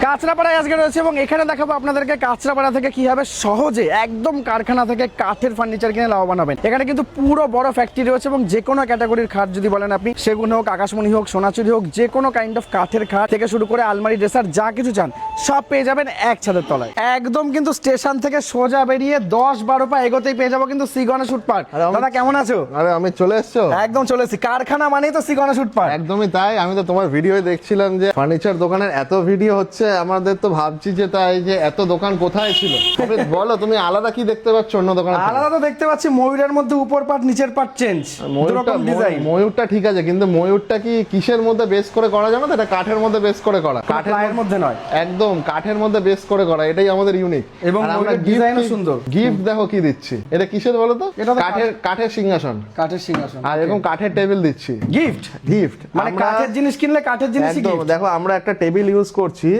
কাঁচরাপাড়ায় আজকে রয়েছে এবং এখানে দেখাবো আপনাদেরকে কাঁচরাপাড়া থেকে কিভাবে সহজে একদম কারখানা থেকে কাঠের ফার্নিচার কিনে লাভবান হবেন। এখানে কিন্তু পুরো বড় ফ্যাক্টরি রয়েছে এবং যে কোনো ক্যাটাগরির খাট যদি বলেন আপনি, সেগুন হোক, আকাশমণি হোক, সোনাচুরি হোক, যে কোনো কাইন্ড অফ কাঠের খাট থেকে শুরু করে আলমারি, ড্রেসার, যা কিছু চান সব পেয়ে যাবেন এক ছাদের তলায়। একদম কিন্তু স্টেশন থেকে সোজা বেরিয়ে 10-12 পা এগোতেই পেয়ে যাবো কিন্তু সি গণেশ ফুটপাথ। দাদা কেমন আছো? আরে আমি চলে এসছো? একদম চলে এসেছি, কারখানা মানেই তো সি গণেশ ফুটপাথ। একদমই তাই, আমি তো তোমার ভিডিও দেখছিলাম যে ফার্নিচার দোকানের এত ভিডিও হচ্ছে, আমাদের তো ভাবছি যে তাই যে এত দোকান কোথায় ছিল। বলো তুমি আলাদা কি দেখতে পাচ্ছ অন্য দোকানে? আলাদা তো দেখতে পাচ্ছি ময়ূরের মধ্যে উপর পাট নিচের পাট চেঞ্জ, দুরকম ডিজাইন। ময়ূরটা ঠিক আছে, কিন্তু ময়ূরটা কি কিসের মধ্যে বেস করে করা জানো তো? এটা কাঠের মধ্যে বেস করে করা, কাঠের মধ্যে নয়, একদম কাঠের মধ্যে বেস করে করা। এটাই আমাদের ইউনিক এবং আমরা ডিজাইনও সুন্দর। গিফট দেখো কি দিচ্ছি, এটা কিসের বলো তো? এটা কাঠের সিংহাসন, কাঠের সিংহাসন আর এরকম কাঠের টেবিল দিচ্ছি গিফট। মানে কাঠের জিনিস কিনলে কাঠের জিনিসই একদম। gift। দেখো আমরা একটা টেবিল ইউজ করছি,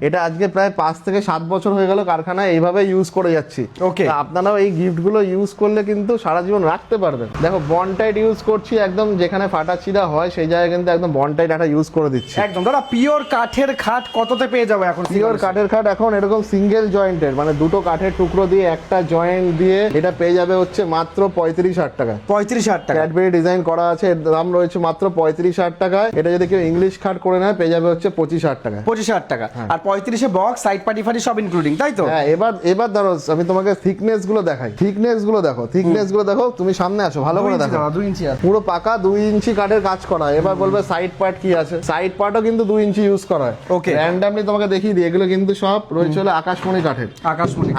এটা আজকে প্রায় 5 থেকে 7 বছর হয়ে গেল কারখানায় এইভাবে ইউজ করে যাচ্ছি। ওকে, আপনারাও এই গিফট গুলো ইউজ করলে কিন্তু সারা জীবন রাখতে পারবেন। দেখো বন্ডটাইট ইউজ করছি, একদম যেখানে ফাটা চিরা হয় সেই জায়গায় কিন্তু একদম বন্ডটাইট একটা ইউজ করে দিচ্ছি। একদম দাদা পিওর কাঠের খাট কততে পেয়ে যাবে এখন? পিওর কাঠের খাট এখন এরকম সিঙ্গেল জয়েন্টের, মানে দুটো কাঠের টুকরো দিয়ে একটা জয়েন্ট দিয়ে এটা পেয়ে যাবে হচ্ছে মাত্র 35,000 টাকা। 35,000 টাকা ক্যাডবেরি ডিজাইন করা আছে, এর দাম রয়েছে মাত্র 35,000 টাকায়। এটা যদি কেউ ইংলিশ খাট করে নেয় পেয়ে যাবে হচ্ছে 25,000 টাকা। 25,000 টাকা। আর 35-এ বক্স, সাইড পার্টি ফাটি সব ইনক্লুডিং, তাই তো? হ্যাঁ। এবার ধরো আমি তোমাকে থিকনেস গুলো দেখাই। থিকনেস গুলো দেখো, তুমি সামনে আসো, ভালো করে দেখো। 2 ইঞ্চি আছে, পুরো পাকা 2 ইঞ্চি কাঠের কাজ করা। এবার বলবে সাইড পার্ট কি আছে? সাইড পার্টও কিন্তু 2 ইঞ্চি ইউজ করা হয়। ওকে, র্যান্ডমলি তোমাকে দেখিয়ে দিই, এগুলো কিন্তু সব রয়েছে হলো আকাশমণি কাঠের।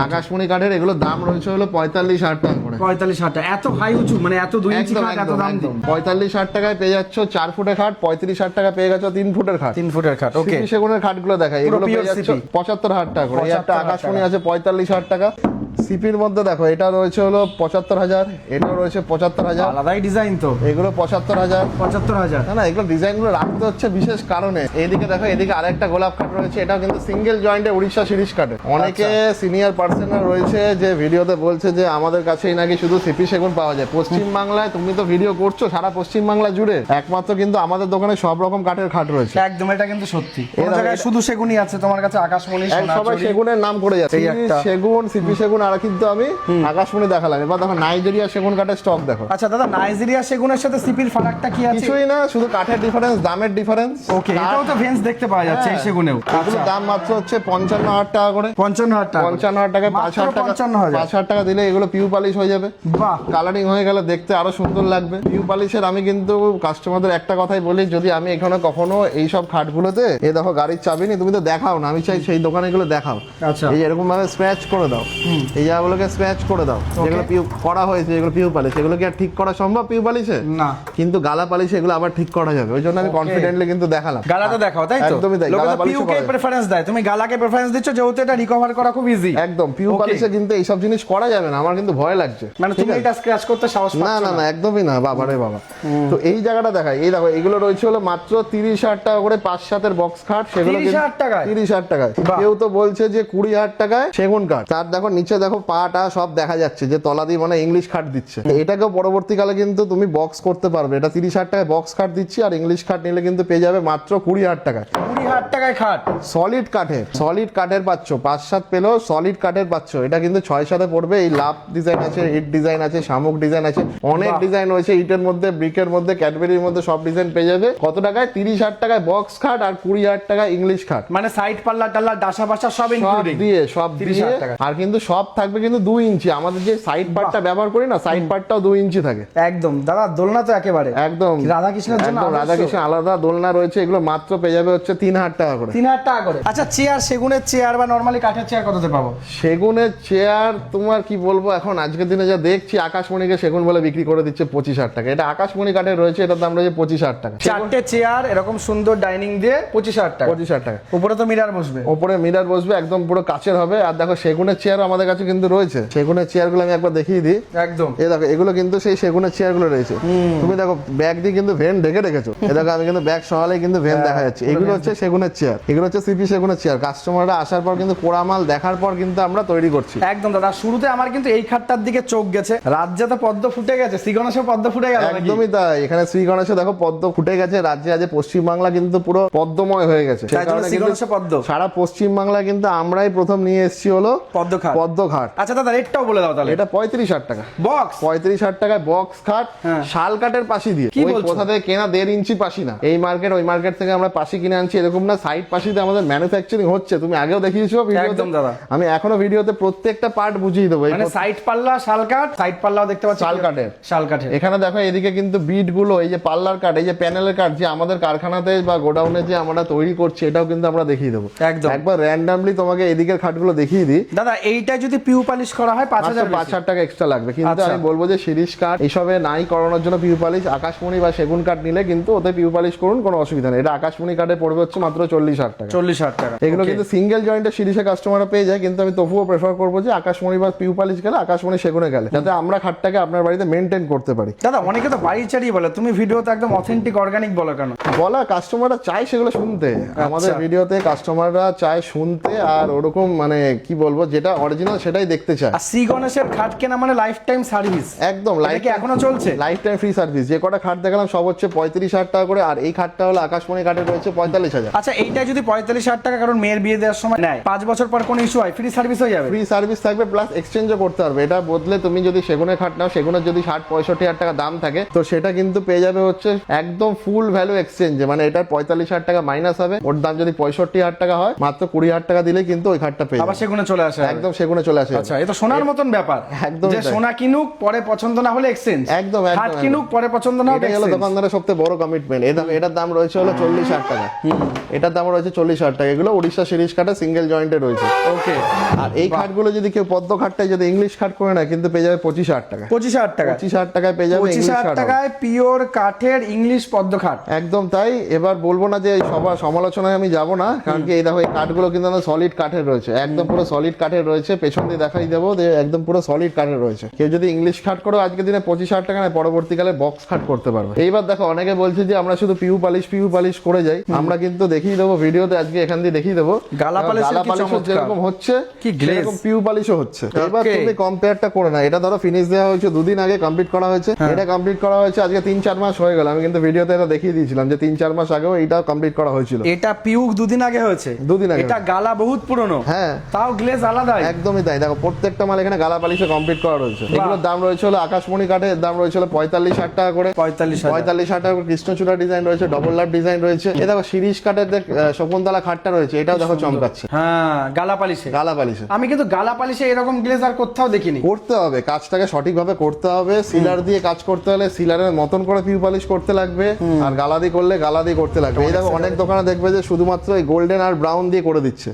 আকাশমণি কাঠের এগুলো দাম রয়েছে হলো 45,000 টাকা করে। 45,000 টাকা। এত হাই উঁচু, মানে এত 2 ইঞ্চি কাঠ এত দাম দিই? 45,000 টাকায় পেয়ে যাচ্ছ 4 ফুটের খাট, 35,000 টাকা পেয়ে গেছো 3 ফুটের খাট। 3 ফুটের খাট। ওকে, সেগুনের খাটগুলো দেখাই, এগুলো পেয়ে যাচ্ছ 75,000 টাকা করে। এই একটা আকাশমণি আছে 45,000 টাকা। সিপির মধ্যে দেখো এটা রয়েছে হলো 75,000, এটাও রয়েছে 75,000। আলাদাই ডিজাইন তো এগুলো 75,000। 75,000 না এগুলো ডিজাইনগুলো রাখতে হচ্ছে বিশেষ কারণে। এইদিকে দেখো, এদিকে আরেকটা গোলাপ কাঠ রয়েছে, এটাও কিন্তু সিঙ্গেল জয়েন্টে উড়িষ্যা সিরিজ কাঠে। অনেকে সিনিয়র পার্সনরা রয়েছে যে ভিডিওতে বলছে যে আমাদের কাছেই নাকি শুধু সিপি সেগুন পাওয়া যায়। পশ্চিম বাংলায় তুমি তো ভিডিও করছো সারা পশ্চিম বাংলা জুড়ে, একমাত্র কিন্তু আমাদের দোকানে সব রকম কাঠের খাট রয়েছে। একদম, এটা কিন্তু সত্যি। এই জায়গায় শুধু সেগুনই আছে, তোমার কাছে আকাশমণি, সবাই সেগুনের নাম করে যাচ্ছে, সেগুন, সিপি সেগুন। আর কিন্তু আমি আকাশমণি দেখালাম। এবার দেখো নাইজেরিয়া সেগুন কাঠের স্টক দেখো। আচ্ছা দাদা, নাইজেরিয়া সেগুনের সাথে সিপির ফারাকটা কি আছে? কিছুই না, শুধু কাঠের ডিফারেন্স, দামের ডিফারেন্স। ওকে, এটাও তো ভেন্স দেখতে পাওয়া যাচ্ছে এই সেগুনেও। এগুলোর দাম মাত্র হচ্ছে 55,000 টাকা করে। 55,000 টাকা। 55,000 টাকায় 5,000 টাকা, 5,000 টাকা দিলে এগুলো পিউ পালিশ হয়ে যাবে। বাহ, কালারিং হয়ে গেলে দেখতে আরো সুন্দর লাগবে। পিউ পালিশের আমি কিন্তু কাস্টমারদের একটা কথাই বলি, যদি আমি এখানে কখনো এইসব খাটগুলোতে এই দেখো গাড়ির চাবি নেই, তুমি তো দেখাও না, আমি চাই সেই দোকানে এগুলো দেখাও। আচ্ছা, এই এরকম ভাবে স্ক্র্যাচ করে দাও, এই জায়গাগুলোকে স্ক্র্যাচ করে দাও। যেগুলো পিউ করা হয়েছে, এগুলো পিউ পালিশ, এগুলো কি আর ঠিক করা সম্ভব পিউ পালিশে? না, কিন্তু গালা পালিশে এগুলো আবার ঠিক করা যাবে। ওই জন্য আমি কনফিডেন্টলি কিন্তু দেখালাম। গালাতে দেখাও, তাই তো? একদমই তাই, গালা পালিশে পিউকে প্রেফারেন্স দেয়, তুমি গালাকে প্রেফারেন্স দিচ্ছ যেহেতু এটা রিকভার করা খুব ইজি। একদম, পিউ পালিশে কিন্তু এইসব জিনিস করা যাবে না, আমার কিন্তু ভয় লাগছে। মানে তুমি এটা স্ক্র্যাচ করতে সাহস পাচ্ছ না? না একদমই না, বাবারে বাবা। তো এই জায়গাটা দেখাই, এই দেখো এগুলো রয়েছে হলো মাত্র 30,000 টাকা করে 5-7 বক্স খাট। সেগুলো 30,000 টাকায়? 30,000 টাকায়। কেউ তো বলছে যে 20,000 টাকায় সেগুন কাঠ। তার দেখো নিচে দেখো পাটা সব দেখা যাচ্ছে যে তলা দিয়ে মানে ইংলিশ খাট দিচ্ছে। এটাকেও পরবর্তীকালে কিন্তু তুমি বক্স করতে পারবে। এটা 30,000 টাকায় বক্স খাট দিচ্ছি, আর ইংলিশ খাট নিলে কিন্তু পেয়ে যাবে মাত্র 20,000 টাকায়। 20,000 টাকায় খাট সলিড কাঠের পাচ্ছ, 5-7 পেলেও সলিড কাঠের পাচ্ছ। এটা কিন্তু 6-7 পড়বে। এই লাভ ডিজাইন আছে, ইট ডিজাইন আছে, শামুক ডিজাইন আছে, অনেক ডিজাইন রয়েছে। ইটের মধ্যে, ব্রিকের মধ্যে, ক্যাডবেরির মধ্যে সব ডিজাইন পেয়ে যাবে। কত টাকায়? 30,000 টাকায় বক্স খাট আর 20,000 টাকায় ইংলিশ খাট। মানে সাইড পাল্লা টাল্লা ডাসা বাসা সব ইনক্লুডিং সব দিয়ে। আর কিন্তু সব থাকবে কিন্তু 2 ইঞ্চি। আমাদের যে সাইড পার্টটা ব্যবহার করি না, সাইড পার্টটাও 2 ইঞ্চি থাকে। একদম দাদা, দোলনা তো একেবারে একদম রাধাকৃষ্ণের জন্য, রাধাকৃষ্ণ আলাদা দোলনা রয়েছে। এগুলো মাত্র পেয়ে যাবে হচ্ছে 3,000 টাকা করে। 3,000 টাকা করে। আচ্ছা, চেয়ার, সেগুনের চেয়ার বা নরমালি কাঠের চেয়ার কততে পাবো? সেগুনের চেয়ার তোমার কি বলবো, এখন আজকের দিনে যা দেখছি আকাশমণিকে সেগুন বলে বিক্রি করে দিচ্ছে 25,000 টাকা। এটা আকাশমণি কাঠের রয়েছে, এটার দাম রয়েছে 25,000 টাকা। 4টে চেয়ার এরকম সুন্দর ডাইনিং দিয়ে 25,000 টাকা। 25,000 টাকা। উপরে তো মিরর বসবে, উপরে মিরর বসবে, একদম পুরো কাচের হবে। আর দেখো সেগুনের চেয়ার আমাদের কাছে কাছে কিন্তু রয়েছে সেগুনের চেয়ারগুলো, আমি একবার দেখিয়ে দিই। একদম এই দেখো এগুলো কিন্তু সেই সেগুনের চেয়ারগুলো রয়েছে। তুমি দেখো ব্যাগ দিয়ে কিন্তু ভেন ঢেকে রেখেছো। এই দেখো আমি কিন্তু ব্যাগ সহালেই কিন্তু ভেন দেখা যাচ্ছে। এগুলো হচ্ছে সেগুনের চেয়ার, এগুলো হচ্ছে সিপি সেগুনের চেয়ার। কাস্টমাররা আসার পর কিন্তু পোড়ামাল দেখার পর কিন্তু আমরা তৈরি করছি। একদম দাদা, শুরুতে আমার কিন্তু এই খাটটার দিকে চোখ গেছে, রাজ্যে পদ্ম ফুটে গেছে, শ্রীগণেশে পদ্ম ফুটে গেল। একদমই তাই, এখানে শ্রী গণেশে দেখো পদ্ম ফুটে গেছে। রাজ্যে আজ পশ্চিমবাংলা কিন্তু পুরো পদ্মময় হয়ে গেছে। তাই জন্য শ্রীগণেশে পদ্ম সারা পশ্চিমবাংলা কিন্তু আমরাই প্রথম নিয়ে এসেছি হলো পদ্ম খাট। পদ্ম খাট। আচ্ছা দাদা রেটটাও বলে দাও তাহলে। এটা 35,000 টাকা বক্স, 35,000 টাকায় বক্স খাট, শাল কাঠের পাশি দিয়ে। কি ওই বলছো? কোথা থেকে কেনা 1.5 ইঞ্চি পাশি না, এই মার্কেট ওই মার্কেট থেকে আমরা পাশি কিনে আনছি এরকম না। সাইড পাশিতে আমাদের ম্যানুফ্যাকচারিং হচ্ছে, তুমি আগেও দেখিয়েছো ভিডিওতে। একদম দাদা, আমি এখনো ভিডিওতে প্রত্যেকটা পার্ট বুঝিয়ে দেবো। মানে সাইড পাল্লা শাল কাঠ, সাইড পাল্লাও দেখতে পাচ্ছি শাল কাঠের। শাল কাঠের। এখানে দেখো এদিকে কিন্তু বিট গুলো, এই যে পাল্লার কাঠ, এই যে প্যানেলের কাঠ যে আমাদের কারখানাতে বা গোডাউনে যে আমরা তৈরি করছি, এটাও কিন্তু আমরা দেখিয়ে দেবো। একদম একবার র্যান্ডামলি তোমাকে এদিকের খাটগুলো দেখিয়ে দিই। দাদা এইটা যদি পিউ পালিশ করা হয় 5,000 টাকা এক্সট্রা লাগবে, কিন্তু আচ্ছা। আমি বলবো যে শিরিষ কাঠ এইসবে নাই করানোর জন্য পিউ পালিশ আকাশমণি বা সেগুন কাঠ নিলে কিন্তু ওতে পিউ পালিশ করুন, কোনো অসুবিধা নেই। এটা আকাশমণি কাঠে পড়বে হচ্ছে মাত্র 40,000 টাকা। 40,000 টাকা। এগুলো কিন্তু সিঙ্গেল জয়েন্টের শিরিষে কাস্টমাররা পেয়ে যায়, কিন্তু আমি তবুও প্রেফার করবো যে আকাশমণি বা পিউ পালিশ গেলে আকাশমণি সেগুনে গেলে, যাতে আমরা খাটটাকে আপনার বাড়িতে মেনটেন করতে পারি। দাদা অনেকে তো বাড়ি চাড়িয়ে বলে, তুমি ভিডিওতে একদম অথেন্টিক অর্গানিক বলো কেন? বলা কাস্টমাররা চায় সেগুলো শুনতে, আমাদের ভিডিওতে কাস্টমাররা চায় শুনতে, আর ওরকম মানে কি বলবো যেটা অরিজিনাল সেটাই দেখতে চায়। আর শ্রী গণেশের খাট কেনা মানে লাইফ টাইম সার্ভিস। একদম লাইফ কি এখনো চলছে? Life time free service. যে কটা খাট দেখালাম সব হচ্ছে 35,000 টাকা করে, আর এই খাটটা হলো আকাশমণি কাঠের রয়েছে 45,000। আচ্ছা এইটা যদি 45,000 টাকা কারণ মেয়ের বিয়ে দেওয়ার সময় নেয়, 5 বছর পর কোনো ইস্যু হয়, ফ্রি সার্ভিস হয়ে যাবে? ফ্রি সার্ভিস থাকবে, প্লাস এক্সচেঞ্জও করতে পারবে। এটা বদলে তুমি যদি সেগুনের খাট নাও, সেগুনের যদি 60-65,000 টাকা দাম থাকে, তো সেটা কিন্তু পেয়ে যাবে হচ্ছে একদম ফুল ভ্যালু এক্সচেঞ্জে। মানে এটার 45,000 টাকা মাইনাস হবে, ওর দাম যদি 65,000 টাকা হয়, মাত্র 20,000 টাকা দিলে কিন্তু ওই খাটটা পেয়ে আবার যাবে। সেগুনে চলে আসে? একদম সেগুনে চলে আসে। আচ্ছা, এটা সোনার মতন ব্যাপার। একদম যে সোনা কিনুক, পরে পছন্দ না হলে এক্সচেঞ্জ। একদম খাট কিনুক, পরে পছন্দ না হলে এটাই হলো দোকানদারের সবথেকে বড় কমিটমেন্ট। এটার দাম রয়েছে হলো 40,000 টাকা। এটার দাম রয়েছে 40,000 টাকা। এগুলো উড়িষ্যা শিরিষ কাঠে সিঙ্গেল জয়েন্টে রয়েছে। ওকে। আর এই খাটগুলো যদি কেউ পদ্ম খাটটাই যদি ইংলিশ খাট করে না, কিন্তু পেয়ে যাবে 25,000 টাকা। 25,000 টাকা? 25,000 টাকায় পেয়ে যাবে ইংলিশ 25,000 খাট। টাকায় পিওর কাঠের ইংলিশ পদ্ম খাট। একদম তাই। এবার বলবো না যে সবার সমালোচনায় আমি যাব না, কারণ কি এই দেখো এই কাঠগুলো কিন্তু সলিড কাঠের রয়েছে, একদম পুরো সলিড কাঠের রয়েছে। পেছন দিয়ে দেখাই দেবো যে একদম পুরো সলিড কাঠের রয়েছে। কেউ যদি ইংলিশ খাট করো আজকের দিনে 25,000 টাকা নেয়, পরবর্তীকালে বক্স খাট করতে পারবে। এইবার দেখো অনেকে বলছে যে আমরা শুধু পিউ পালিশ করে যাই, আমরা কিন্তু দেখিয়ে দেবো ভিডিওতে, আজকে এখান দিয়ে দেখিয়ে দেবো গালা পালিশের কি চমৎকার। যেরকম হচ্ছে কি গ্লেজ, সেরকম পিউ পালিশও হচ্ছে। এবার তুমি কম্পেয়ারটা করে না, এটা ধরো ফিনিশ দেওয়া হয়েছে 2 দিন আগে, কমপ্লিট করা হয়েছে। এটা কমপ্লিট করা হয়েছে আজকে 3-4 মাস হয়ে গেল। আমি কিন্তু ভিডিওতে এটা দেখিয়ে দিয়েছিলাম যে 3-4 মাস আগেও এটা কমপ্লিট করা হয়েছিল। এটা পিউ 2 দিন আগে হয়েছে? 2 দিন আগে। এটা গালা বহুত পুরনো, হ্যাঁ, তাও গ্লেজ আলাদা। একদমই তাই। দেখো প্রত্যেকটা মাল এখানে গালা পালিশে কমপ্লিট করা রয়েছে। এগুলোর দাম রয়েছে হলো আকাশমণি কাঠের দাম রয়েছে হলো 45,000 টাকা করে। 45,000 টাকা করে কৃষ্ণচূড়া ডিজাইন রয়েছে, ডবল লাভ ডিজাইন রয়েছে। এ দেখো শিরিষ কাঠের যে শকুন্তলা খাটটা রয়েছে, এটাও দেখো চমকাচ্ছে। হ্যাঁ, গালা পালিশে। গালা পালিশে আমি কিন্তু গালা পালিশে এরকম গ্লেজ আর কোথাও দেখিনি। করতে হবে, কাজটাকে সঠিকভাবে করতে হবে। সিলার দিয়ে কাজ করতে হলে সিলারের মতন করে পিউ পালিশ করতে লাগবে, আর গালা দিয়ে করলে গালা দিয়ে করতে লাগবে। এই দেখো অনেক দোকানে দেখবে যে শুধুমাত্র এই গোল্ডেন আর ব্রাউন দিয়ে করে দিচ্ছে।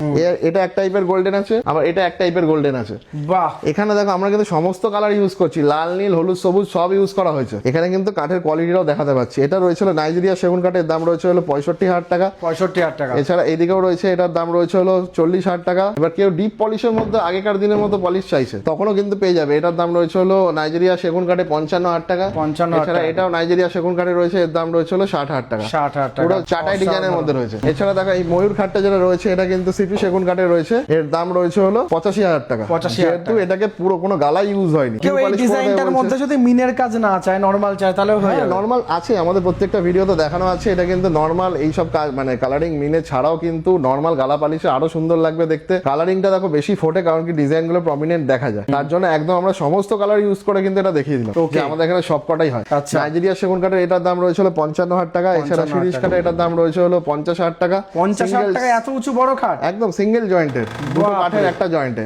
এটা এক টাইপের গোল্ডেন আছে, আবার এটা এক টাইপের গোল্ডেন আছে। বাহ, এখানে দেখো আমরা কিন্তু সমস্ত কালার ইউজ করছি, লাল, নীল, হলুদ, সবুজ সব ইউজ করা হয়েছে। এখানে কিন্তু কাঠের কোয়ালিটিটাও দেখাতে পাচ্ছি। এটা রয়েছে হলো নাইজেরিয়া সেগুন কাঠের দাম রয়েছে হলো 65,000 টাকা। 65,000 টাকা। এছাড়া এদিকেও রয়েছে, এটার দাম রয়েছে হলো 40,000 টাকা। এবার কেউ ডিপ পলিশের মধ্যে আগেকার দিনের মতো পলিশ চাইছে, তখনও কিন্তু পেয়ে যাবে। এটার দাম রয়েছে হলো নাইজেরিয়া সেগুন কাঠে 55,000 টাকা। 55,000 এছাড়া টাকা। এটাও নাইজেরিয়া সেগুন কাঠে রয়েছে, এর দাম রয়েছে হলো 60,000 টাকা। 60,000 টাকা পুরো চাটাই ডিজাইনের মধ্যে রয়েছে। এছাড়া দেখো এই ময়ূর খাটটা যেটা রয়েছে, এটা কিন্তু সিপি সেগুন কাঠে রয়েছে, এর দাম রয়েছে হলো 85,000 টাকা। 85,000 যেহেতু এটাকে পুরো কোনো গালা ইউজ হয়নি। কেউ এই ডিজাইনটার মধ্যে যদি মিনের কাজ না চায়, নরমাল চায়, তাহলে হয়ে যাবে। নরমাল আছে, আমাদের প্রত্যেকটা ভিডিওতে দেখানো আছে। এটা কিন্তু নরমাল এইসব কাজ মানে কালারিং মিনে ছাড়াও কিন্তু নরমাল গালা পালিশে আরো সুন্দর লাগবে দেখতে। কালারিংটা দেখো বেশি ফোটে, কারণ কি ডিজাইন গুলো প্রমিনেন্ট দেখা যায়, তার জন্য একদম আমরা সমস্ত কালার ইউজ করে কিন্তু এটা দেখিয়ে দিলাম যে আমাদের এখানে সব কটাই হয়। নাইজেরিয়া সেগুন কাঠের এটার দাম রয়েছে হলো 55,000 টাকা। এছাড়া শিরিষ কাঠের এটার দাম রয়েছে হলো 50,000 টাকা। 50,000 টাকা এত উঁচু বড় খাট? একদম সিঙ্গেল জয়েন্টের, দুটো কাঠের একটা জয়েন্টে।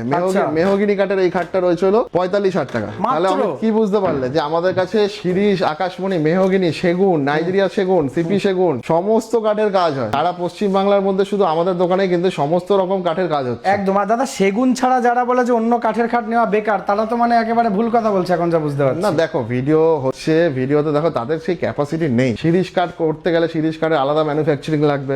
মেহগিনি কাঠের এই খাটটা রয়েছে হলো 45,000 টাকা। তাহলে আমি কি বুঝতে পারলে যে আমাদের কাছে শিরিষ, আকাশমণি, মেহগিনি, সেগুন, নাইজেরিয়া সেগুন, সিপি সেগুন সমস্ত কাঠের কাজ হয়। সারা পশ্চিম বাংলার মধ্যে শুধু আমাদের দোকানে কিন্তু সমস্ত রকম কাঠের কাজ হচ্ছে। একদম। আর দাদা সেগুন ছাড়া যারা বলে যে অন্য কাঠের খাট নেওয়া বেকার, তারা তো মানে একেবারে ভুল কথা বলছে এখন, যা বুঝতে পারছি। না দেখো ভিডিও হচ্ছে, ভিডিওতে দেখো তাদের সেই ক্যাপাসিটি নেই। শিরিষ কাঠ করতে গেলে শিরিষ কাঠের আলাদা ম্যানুফ্যাকচারিং লাগবে,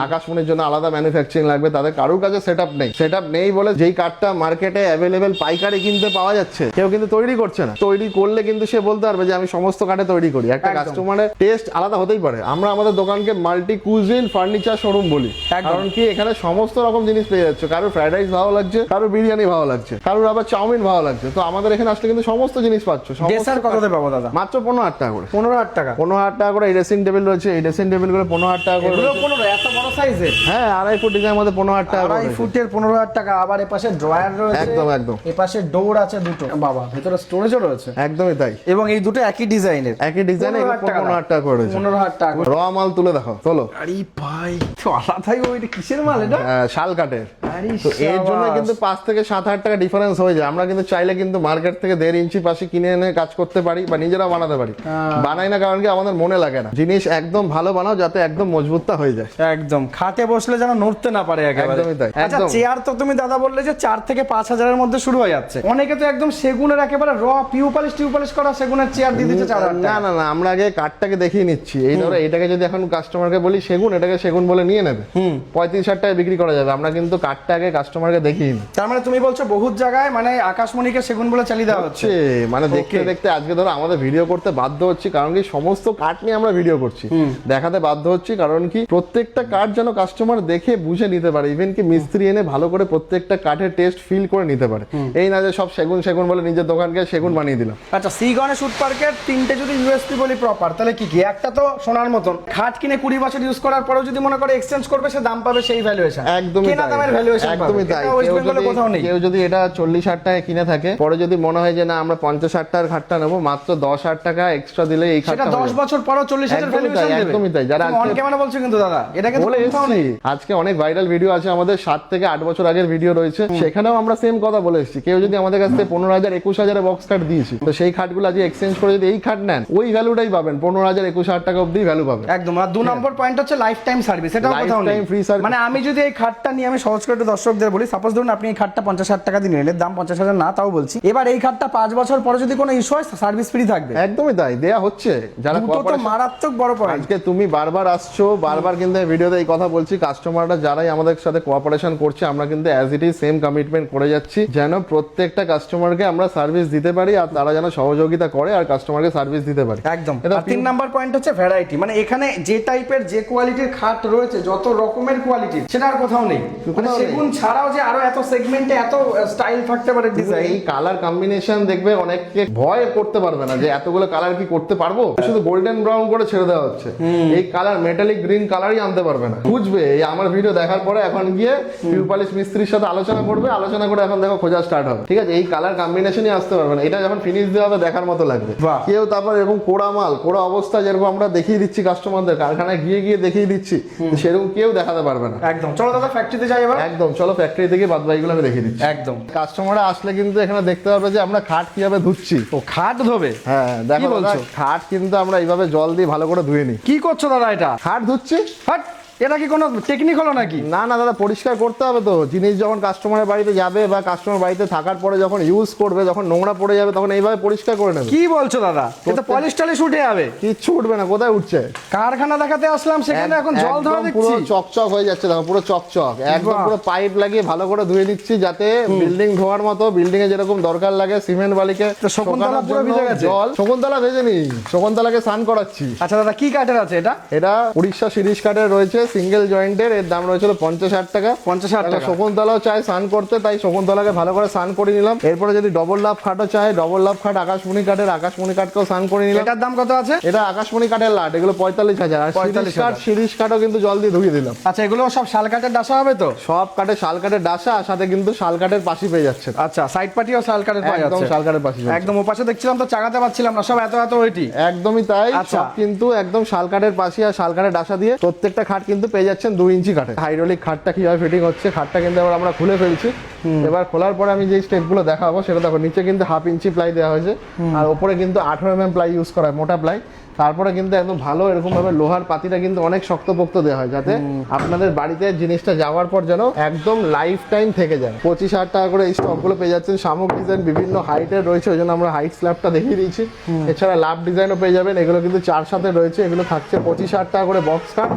আকাশমণির জন্য আলাদা ম্যানুফ্যাকচারিং লাগবে, তাদের কারোর কাছে সেটআপ নেই। সেটআপ নেই বলে যেই কাঠটা মার্কেট মার্কেটে অ্যাভেলেবেল পাইকারি কিনতে পাওয়া যাচ্ছে, কেউ কিন্তু তৈরি করছে না। তৈরি করলে কিন্তু সে বলতে পারবে যে আমি সমস্ত কাঠে তৈরি করি। একটা একদম। কাস্টমারের টেস্ট আলাদা হতেই পারে। আমরা আমাদের দোকানকে মাল্টি কুজিন ফার্নিচার শোরুম বলি, একদম। কারণ কি এখানে সমস্ত রকম জিনিস পেয়ে যাচ্ছে। কারোর ফ্রাইড রাইস ভালো লাগছে, কারোর বিরিয়ানি ভালো লাগছে, কারোর আবার চাউমিন ভালো লাগছে। তো আমাদের এখানে আসলে কিন্তু সমস্ত জিনিস পাচ্ছ। ডেসার কততে পাবো দাদা? মাত্র 15,000 টাকা করে। 15,000 টাকা। 15,000 টাকা করে। এই ড্রেসিং টেবিল রয়েছে, এই ড্রেসিং টেবিল গুলো 15,000 টাকা করে। এগুলো 15, এত বড় সাইজের? হ্যাঁ, 2.5 ফুট ডিজাইনের মধ্যে 15,000 টাকা করে। 2.5 ফুটের 15,000 টাকা। আবার এপাশে ড্রয়ার রয়েছে, একদম একদম। এপাশে ডোর আছে দুটো, বাবা ভেতরে স্টোরেজও রয়েছে। একদমই তাই। এবং এই দুটো একই ডিজাইনের, একই ডিজাইনে 15,000 টাকা করে রয়েছে। 15,000 টাকা। র মাল তুলে দেখো, চলো। আরে ভাই তো আলাদাই, ওইটা কিসের মাল এটা? শাল কাঠের। আরে তো এর জন্য শাবাশ। কিন্তু 5 থেকে 7,000 টাকা ডিফারেন্স হয়ে যায়। আমরা কিন্তু চাইলে কিন্তু মার্কেট থেকে 1.5 ইঞ্চি পাশে কিনে এনে কাজ করতে পারি বা নিজেরাও বানাতে পারি। বানাই না কারণ কি আমাদের মনে লাগে না। জিনিস একদম ভালো বানাও যাতে একদম মজবুতটা হয়ে যায়। একদম খাটে বসলে যেন নড়তে না পারে একেবারে। একদমই তাই, আচ্ছা, একদম। চেয়ার তো তুমি দাদা বললে যে 4 থেকে 5,000 এর মধ্যে শুরু হয়ে যাচ্ছে। অনেকে তো একদম সেগুনের একেবারে র টিউ পলিশ করা সেগুনের চেয়ার দিয়ে দিচ্ছে 4,000 না টাকা। না না, আমরা আগে কাঠটাকে দেখিয়ে নিচ্ছি। এই ধরো এটাকে যদি এখন কাস্টমারকে বলি সেগুন, এটাকে সেগুন বলে নিয়ে নেবে, 35,000 টাকায় বিক্রি করা যাবে। আমরা কিন্তু কাঠটা আগে কাস্টমারকে দেখিয়ে নিই। তার মানে তুমি বলছো বহুত জায়গায় মানে আকাশমণিকে সেগুন বলে চালিয়ে দেওয়া হচ্ছে। মানে দেখতে Okay. দেখতে আজকে ধরো আমাদের ভিডিও করতে বাধ্য হচ্ছি, কারণ কি সমস্ত কাঠ নিয়ে আমরা ভিডিও করছি, দেখাতে বাধ্য হচ্ছি। কারণ কি প্রত্যেকটা কাঠ যেন কাস্টমার দেখে বুঝে নিতে পারে, ইভেন কি মিস্ত্রি এনে ভালো করে প্রত্যেকটা কাঠের টেস্ট ফিল করে নিতে পারে। এই না যে সব সেগুন সেগুন বলে নিজের দোকানকে সেগুন বানিয়ে দিলাম। আচ্ছা, সি গণেশ উড পার্কের 3টে যদি ইউএসপি বলি প্রপার, তাহলে কি কি? একটা তো সোনার মতন, খাট কিনে 20 বছর ইউজ করার পরেও যদি মনে করে এক্সচেঞ্জ করবে, সে দাম পাবে সেই ভ্যালুয়েশন। একদমই কেনা তাই, দামের ভ্যালুয়েশন পাবে। একদমই তাই। এটা ওয়েস্ট বেঙ্গলে কোথাও নেই। কেউ যদি এটা 40,000 টাকায় কিনে থাকে, পরে যদি মনে হয় যে না আমরা 50,000 টাকার খাটটা নেবো, মাত্র 10,000 টাকা এক্সট্রা দিলে এই সেটা খাটটা 10 বছর পরও 40,000 একদমই ভ্যালুয়েশন তাই, দেবে। একদমই তাই। যারা অন ক্যামেরা বলছো কিন্তু দাদা, এটা কিন্তু বলে কোথাও নেই। এসেছি। আজকে অনেক ভাইরাল ভিডিও আছে আমাদের, 7 থেকে 8 বছর আগের ভিডিও রয়েছে, সেখানেও আমরা সেম কথা বলে এসেছি। কেউ যদি আমাদের কাছ থেকে 15,000 21,000 বক্স কাট দিয়েছি, তো সেই খাটগুলো আজ এক্সচেঞ্জ করে যদি এই খাট নেন, ওই ভ্যালুটাই পাবেন, 15,000 21,000 টাকা অবধি ভ্যালু পাবেন। একদম। আর 2 নম্বর পয়েন্ট হচ্ছে লাইফ টাইম সার্ভিস, এটাও কোথাও নেই। Lifetime free service। মানে আমি যদি এই খাটটা নিয়ে, আমি সহজ করে একটু দর্শকদের বলি, সাপোজ ধরুন আপনি এই খাটটা 50,000 টাকা দিয়ে নিলেন, দাম 50,000 না তাও বলছি, এবার এই খাটটা 5 বছর পরে যদি কোনো ইস্যু হয়, সার্ভিস ফ্রি থাকবে। একদমই তাই, দেয়া হচ্ছে। যারা দুটো তো cooperation- মারাত্মক বড় পয়েন্ট। আজকে তুমি বারবার আসছো, বারবার কিন্তু এই ভিডিওতে এই কথা বলছি, কাস্টমাররা যারাই আমাদের সাথে কোঅপারেশন করছে, আমরা কিন্তু as it is same commitment করে যাচ্ছি, যেন প্রত্যেকটা কাস্টমারকে আমরা সার্ভিস দিতে পারি, আর তারা যেন সহযোগিতা করে আর কাস্টমারকে সার্ভিস দিতে পারি। একদম। এটা আর 3 নাম্বার পয়েন্ট হচ্ছে ভ্যারাইটি, মানে এখানে যে টাইপের যে কোয়ালিটির খাট রয়েছে, যত রকমের কোয়ালিটি, সেটা আর কোথাও নেই। মানে কোথাও নেই। সেগুন ছাড়াও যে আরো এত সেগমেন্টে এত স্টাইল থাকতে পারে, ডিজাইন। এই কালার কম্বিনেশন দেখবে অনেককে ভয় করতে পারবে না যে এতগুলো কালার কি করতে পারবো, শুধু গোল্ডেন ব্রাউন করে ছেড়ে দেওয়া হচ্ছে। এই কালার মেটালিক গ্রিন কালারই আনতে পারবে না, বুঝবে এই আমার ভিডিও দেখার পরে। এখন গিয়ে পিউপালিশ মিস্ত্রির সাথে আলোচনা করবে, আলোচনা করে এখন দেখো খোঁজা স্টার্ট হবে, ঠিক আছে? এই কালার কম্বিনেশনই আসতে পারবে না। এটা যখন ফিনিশ দেওয়া হবে দেখার মতো লাগবে। বাহ। কেউ তারপর এরকম কোড়া মাল, কোড়া অবস্থা যেরকম আমরা দেখিয়ে দিচ্ছি কাস্টমারদের, কারখানায় গিয়ে গিয়ে দেখিয়ে দিচ্ছি, সেরকম কেউ দেখাতে পারবে না। একদম। চলো দাদা ফ্যাক্টরিতে যাই এবার। একদম, চলো ফ্যাক্টরি থেকে বাদ বাকিগুলো আমি দেখিয়ে দিচ্ছি। একদম। কাস্টমাররা আসলে কিন্তু এখানে দেখতে পাবে যে আমরা খাট কিভাবে ধুচ্ছি। ও খাট ধোবে? হ্যাঁ দেখো কি বলছো? দাদা, খাট কিন্তু আমরা এইভাবে জল দিয়ে ভালো করে ধুয়ে নিই। কি করছো দাদা এটা? খাট ধুচ্ছি। হাট, এটা কি কোনো টেকনিক হলো নাকি? না না দাদা, পরিষ্কার করতে হবে তো। জিনিস যখন কাস্টমারের বাড়িতে যাবে বা কাস্টমার বাড়িতে থাকার পরে যখন ইউজ করবে, যখন নোংরা পড়ে যাবে, তখন এইভাবে পরিষ্কার করে নেবে। কি বলছো দাদা? এটা পলিশ টলিশ উঠে যাবে? কিচ্ছু উঠবে না। কোথায় উঠছে? কারখানা দেখাতে আসলাম, সেখানে এখন জল ধরা একদম পুরো দেখছি। চকচক হয়ে যাচ্ছে, দেখো পুরো চকচক। একদম বাহ। পুরো পাইপ লাগিয়ে ভালো করে ধুয়ে নিচ্ছি, যাতে বিল্ডিং ধোয়ার মতো, বিল্ডিং এ যেরকম দরকার লাগে সিমেন্ট বালিকে তো শকুন্তলা শোকানোর পুরো জন্য ভিজে গেছে? জল, শকুন্তলা ভেজে নি, শকুন্তলাকে স্নান করাচ্ছি। আচ্ছা দাদা, কি কাঠের আছে এটা? এটা উড়িষ্যা শিরিষ কাঠের রয়েছে, সিঙ্গেল জয়েন্টের। এর দাম রয়েছিল 50,000 টাকা। 50,000 টাকা। শকুন্তলাও চাই স্নান করতে, তাই শকুন্তলাকে ভালো করে স্নান করে নিলাম। এরপরে যদি ডবল লাভ খাটও চাই, ডবল লাভ খাট আকাশমণি কাঠের, আকাশমণি কাঠকেও স্নান করে নিলাম। এটার দাম কত আছে? এটা আকাশমণি কাঠের লাট, এগুলো 45,000। আর 45,000 শিরিষ কাঠও কিন্তু জল দিয়ে ধুয়ে দিলাম। আচ্ছা, এগুলো সব শাল কাঠের ডাসা হবে তো? সব কাঠে শাল কাঠের ডাসা, আর সাথে কিন্তু শাল কাঠের পাশি পেয়ে যাচ্ছে। আচ্ছা, সাইড পাটিও শাল কাঠের পাওয়া একদম যাচ্ছে? শাল কাঠের পাশি পাচ্ছেন। একদম। ওপাশে দেখছিলাম তো চাগাতে পারছিলাম না, সব এত এত ওইটি। একদমই তাই। আচ্ছা। সব কিন্তু একদম শাল কাঠের পাশি আর শাল কাঠের ডাসা দিয়ে প্রত্যেকটা খাট কিন্তু পেয়ে যাচ্ছেন 2 ইঞ্চি কাঠে। হাইড্রোলিক খাটটা কিভাবে ফিটিং হচ্ছে, খাটটা কিন্তু এবার আমরা খুলে ফেলছি। এবার খোলার পরে আমি যে স্টেপ গুলো দেখাবো সেটা দেখো। নিচে কিন্তু 1/2 ইঞ্চি প্লাই দেওয়া হয়েছে, আর উপরে কিন্তু 18 mm প্লাই ইউজ করা হয়, মোটা প্লাই। তারপরে কিন্তু একদম ভালো এরকম ভাবে লোহার পাতিটা কিন্তু অনেক শক্তপোক্ত দেওয়া হয়, যাতে আপনাদের বাড়িতে জিনিসটা যাওয়ার পর যেন একদম লাইফ টাইম থেকে যায়। 25,000 টাকা করে এই স্টকগুলো পেয়ে যাচ্ছেন। শামুক ডিজাইন বিভিন্ন হাইটের রয়েছে, ওই জন্য আমরা হাইট স্ল্যাবটা দেখিয়ে দিয়েছি। এছাড়া লাভ ডিজাইনও পেয়ে যাবেন, এগুলো কিন্তু 4 সাথে রয়েছে। এগুলো থাকছে 25,000 টাকা করে বক্স কাঠ,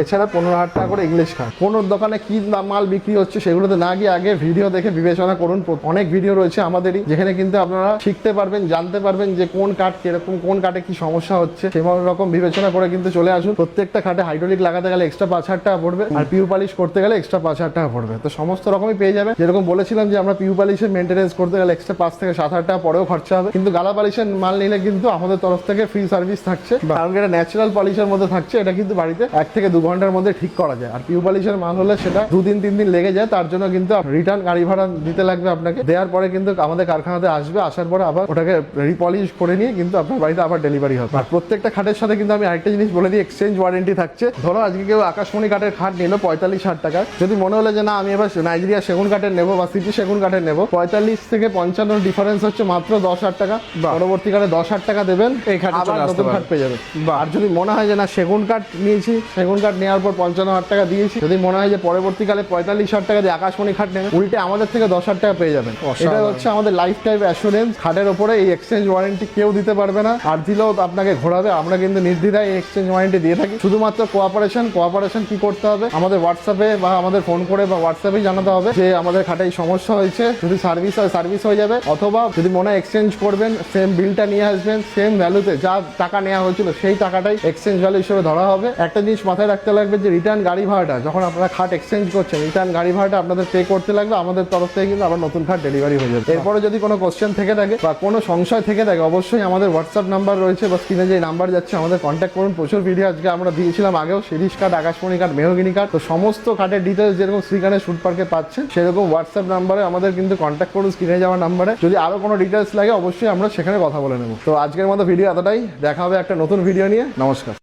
এছাড়া 15,000 টাকা করে ইংলিশ কাঠ। কোন দোকানে কি মাল বিক্রি হচ্ছে সেগুলোতে না গিয়ে আগে ভিডিও দেখে বিবেচনা করুন। অনেক ভিডিও রয়েছে আমাদেরই, যেখানে কিন্তু আপনারা শিখতে পারবেন, জানতে পারবেন যে কোন কাঠ কিরকম, কোন কাঠে কি সমস্যা হচ্ছে, সেই রকম বিবেচনা করে কিন্তু চলে আসুন। প্রত্যেকটা খাটে হাইড্রোলিক লাগাতে গেলে এক্সট্রা 5,000 টাকা পড়বে, আর পিউ পালিশ করতে গেলে এক্সট্রা 5,000 টাকা পড়বে। তো সমস্ত রকমই পেয়ে যাবে। যেরকম বলেছিলাম যে আমরা পিউ পালিশের মেনটেনেন্স করতে গেলে এক্সট্রা 5 থেকে 7,000 টাকা পরেও খরচা হবে, কিন্তু গালা পালিশের মাল নিলে কিন্তু আমাদের তরফ থেকে ফ্রি সার্ভিস থাকছে, কারণ এটা ন্যাচারাল পলিশের মধ্যে থাকছে। এটা কিন্তু বাড়িতে 1 থেকে 2 ঘন্টার মধ্যে ঠিক করা যায়। আর পিউ পালিশের মাল হলে সেটা 2 দিন 3 দিন লেগে যায়, তার জন্য কিন্তু রিটার্ন গাড়ি ভাড়া দিতে লাগবে আপনাকে। দেওয়ার পরে কিন্তু আমাদের কারখানাতে আসবে, আসার পরে আবার ওটাকে রিপলিশ করে নিয়ে কিন্তু আপনার বাড়িতে আবার ডেলিভারি হবে। আর প্রত্যেকটা খাটের সাথে কিন্তু আমি আরেকটা জিনিস বলে দিই, এক্সচেঞ্জ ওয়ারেন্টি থাকছে। ধরো আজকে কেউ আকাশমণি কাঠের খাট নিল 45,000 টাকা, যদি মনে হলো যে না আমি এবার নাইজেরিয়া সেগুন কাঠের নেবো বা সিপি সেগুন কাঠের নেবো, 45 থেকে 55 ডিফারেন্স হচ্ছে মাত্র 10,000 টাকা। পরবর্তীকালে 10,000 টাকা দেবেন, এই খাটে আবার চলে আসতে নতুন পারে। খাট পেয়ে যাবে। আর যদি মনে হয় যে না সেগুন কাঠ নিয়েছি, সেগুন কাঠ নেওয়ার পর 55,000 টাকা দিয়েছি, যদি মনে হয় যে পরবর্তীকালে 45,000 টাকা দিয়ে আকাশমণি খাট নেবেন, উল্টে আমাদের থেকে 10,000 টাকা পেয়ে যাবেন। এটা হচ্ছে আমাদের লাইফ টাইম অ্যাসুরেন্স। খাটের ওপরে এই এক্সচেঞ্জ ওয়ারেন্টি কেউ দিতে পারবে না, আর দিলেও আপনাকে ঘোরাবে। আমরা কিন্তু নির্দ্বিধায় এই এক্সচেঞ্জ ওয়ারেন্টি দিয়ে থাকি। শুধুমাত্র কোঅপারেশন কি করতে হবে, আমাদের হোয়াটসঅ্যাপে বা আমাদের ফোন করে বা হোয়াটসঅ্যাপেই জানাতে হবে যে আমাদের খাটে এই সমস্যা হয়েছে। যদি সার্ভিস হয় সার্ভিস হয়ে যাবে, অথবা যদি মনে হয় এক্সচেঞ্জ করবেন, সেম বিলটা নিয়ে আসবেন, সেম ভ্যালুতে যা টাকা নেওয়া হয়েছিল সেই টাকাটাই এক্সচেঞ্জ ভ্যালু হিসেবে ধরা হবে। একটা জিনিস মাথায় রাখতে লাগবে যে রিটার্ন গাড়ি ভাড়াটা যখন আপনারা খাট এক্সচেঞ্জ করছেন, রিটার্ন গাড়ি ভাড়াটা আপনাদের পে করতে লাগবে। আমাদের তরফ থেকে কিন্তু আবার নতুন খাট ডেলিভারি হয়ে যাবে। এরপরে যদি কোনো কোশ্চেন থেকে থাকে বা কোনো সংশয় থেকে থাকে, অবশ্যই আমাদের হোয়াটসঅ্যাপ নাম্বার রয়েছে বা স্ক্রিনে যে নাম্বার যাচ্ছে আমাদের কন্ট্যাক্ট করুন। প্রচুর ভিডিও আজকে আমরা দিয়েছিলাম আগেও, শিরিষ কাঠ, আকাশমণি কাঠ, মেহগিনি কাঠ। তো সমস্ত কাঠের ডিটেলস যেরকম শ্রীকানের শুট পার্কে পাচ্ছেন, সেরকম হোয়াটসঅ্যাপ নাম্বারে আমাদের কিন্তু কন্ট্যাক্ট করুন, স্ক্রিনে যাওয়া নাম্বারে। যদি আরো কোনো ডিটেলস লাগে অবশ্যই আমরা সেখানে কথা বলে নেব। তো আজকের মতো ভিডিও এতটাই, দেখা হবে একটা নতুন ভিডিও নিয়ে। নমস্কার।